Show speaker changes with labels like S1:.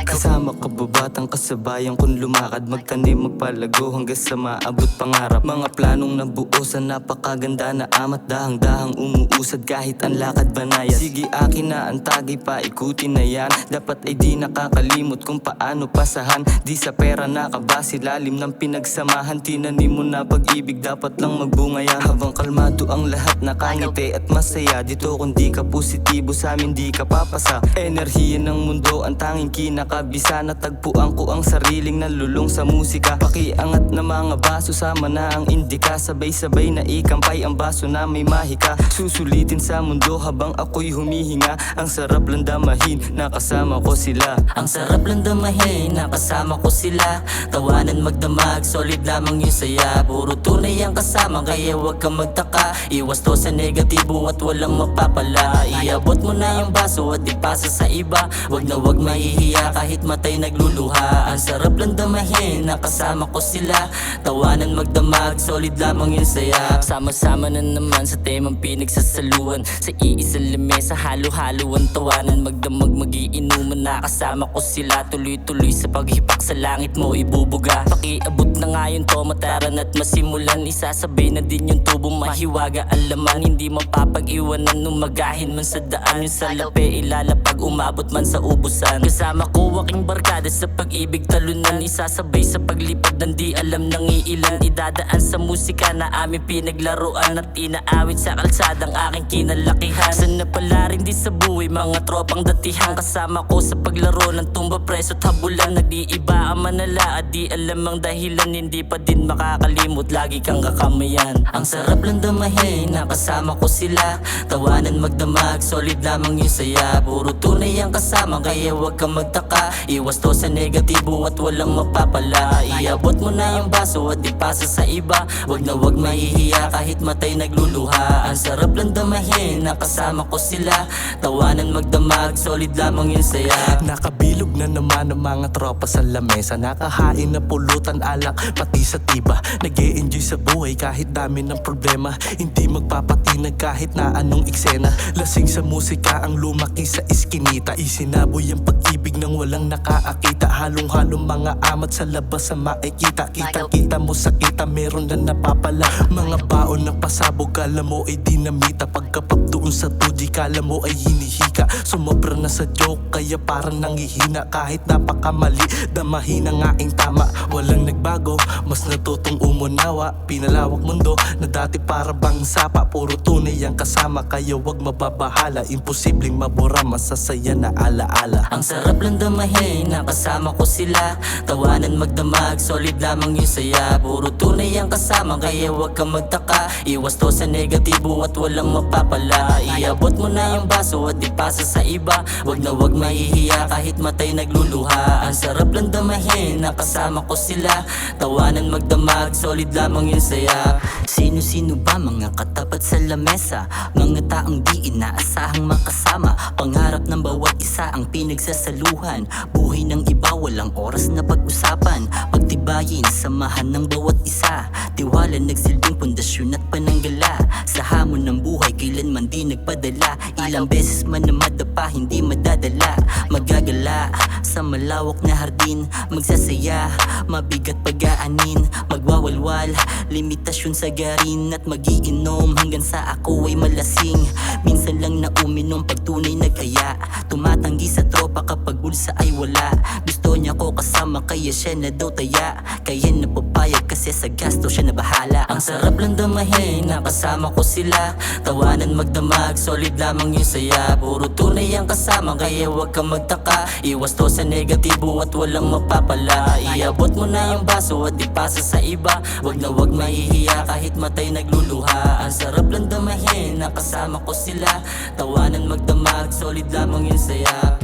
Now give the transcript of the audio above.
S1: Kasama ka ba batang kasabayan kung lumakad, magtanim, magpalago hanggang sa maabot pangarap. Mga planong nabuo sa napakaganda na amat, dahang-dahang umuusad kahit ang lakad banayad. Sige akin na ang tagay, paikutin na yan. Dapat ay di nakakalimot kung paano pasahan. Di sa pera nakabase, lalim ng pinagsamahan. Tinanim mo na pag-ibig, dapat lang magbunga yan. Habang kalmado ang lahat, nakangiti at masaya. Dito kung di ka positibo, sa amin di ka papasa. Enerhiya ng mundo ang tanging kinakabisa. Natagpuan ko ang sariling nalulung sa musika. Pakiangat na mga baso, sama na ang indika. Sabay-sabay na ikampay ang baso na may mahika. Susulitin sa mundo habang ako'y humihinga. Ang sarap lang damahin, nakasama ko sila.
S2: Ang sarap lang damahin, nakasama ko sila. Tawanan magdamag, solid lamang yung saya. Puro tunay ang kasama, kaya wag kang magtaka. Iwas to sa negatibo at walang mapapala. Iabot mo na yung baso at ipasa sa iba. Wag na wag mahihiya kahit matay nagluluha. Ang sarap lang damahin, nakasama ko sila. Tawanan magdamag, solid lamang yung saya. Sama-sama na naman sa temang pinagsasaluhan. Sa iisang lamesa, halo-halo ang tawanan. Magdamag, magiinuman, nakasama ko sila. Tuloy-tuloy sa paghipak sa langit mo ibubuga. Pakiabot na nga yung to, mataran at masimulan. Isasabay na din yung tubong mahiwaga ang laman. Hindi mapapag-iwanan nung magahin man sa daan. Yung salapi ilalapag, umabot man sa ubusan. Kasama ko aking barkada sa pag-ibig talunan. Isasabay sa paglipad ng di alam ng iilan. Idadaan sa musika na aming pinaglaruan. At inaawit sa kalsadang aking kinalakihan. Sana pala rin di sa buhay mga tropang datihan. Kasama ko sa paglaro ng tumba preso at habulan. Nag-iiba ang manala at di alam ang dahilan. Hindi pa din makakalimot, lagi kang kakamayan. Ang sarap lang damahin, nakasama ko sila. Tawanan magdamag, solid lamang yung saya. Puro tunay ang kasama, kaya wag kang magtaka. Iwas to sa negatibo at walang mapapala. Iabot mo na yung baso at ipasa sa iba. Wag na wag mahihiya kahit matay nagluluha. Ang sarap lang damahin, nakasama ko sila. Tawanan magdamag, solid lamang yung saya.
S3: Nakabilog na naman ang mga tropa sa lamesa. Nakahain na pulutan, alak, pati sa tiba. Nag-e-enjoy sa buhay kahit dami ng problema. Hindi magpapatinag kahit na anong eksena. Lasing sa musika ang lumaki sa iskinita. Isinaboy ang pag-ibig ng walang nakaakita. Halong-halong mga amat sa labas sa makikita. Kita-kita mo sa kita, meron na napapala. Mga baon ng pasabog, kala mo ay dinamita. Pagkapag doon sa 2G, kala mo ay hinihika. Sumobra na sa joke, kaya parang nangihina. Kahit napakamali, damahin ang aking tama. Walang nagbago, mas natutong umunawa. Pinalawak mundo na dati para bang sapa. Puro tunay ang kasama, kaya wag mababahala. Imposibleng mabura, masasaya na alaala.
S2: Ang sarap lang damahin, nakasama ko sila. Tawanan magdamag, solid lamang yung saya. Puro tunay ang kasama, kaya wag kang magtaka. Iwas to sa negatibo at walang mapapala. Iabot mo na yung baso at ipasa sa iba. Wag na wag mahihiya kahit matay nagluluha. Ang sarap lang damahin, nakasama ko sila. Tawanan magdamag, solid lamang yung saya. Sino-sino ba mga katapat sa lamesa? Mga taong di inaasahang makasama. Pangarap ng bawat isa ang pinagsasaluhan. Buhay ng iba walang oras na pag-usapan. Pagtibayin, samahan ng bawat isa. Tiwala nagsilbing pundasyon at pananggala. Sa hamon ng buhay kailanman di nagpadala. Ilang beses man na madapa hindi madadala. Magagala sa malawak na hardin. Magsasaya, mabigat pag-aanin. Magwawalwal, limitasyon sa garin. At magiinom hanggang sa ako ay malasing. Minsan lang na uminom pag tunay nag-aya. Tumatanggi sa tropa kapag bulsa ay wala. Gusto niya ko kasama kaya siya na daw taya. Kaya napapayag kasi sa gasto siya na bahala. Ang sarap lang damahin, nakasama ko sila. Tawanan magdamag, solid lamang yung saya. Puro tunay ang kasama, kaya wag kang magtaka. Iwas to sa negatibo at walang mapapala. Iabot mo na yung baso at ipasa sa iba. Wag na wag mahihiya kahit matay nagluluha. Ang sarap lang damahin, nakasama ko sila. Tawanan magdamag, solid lamang yung saya.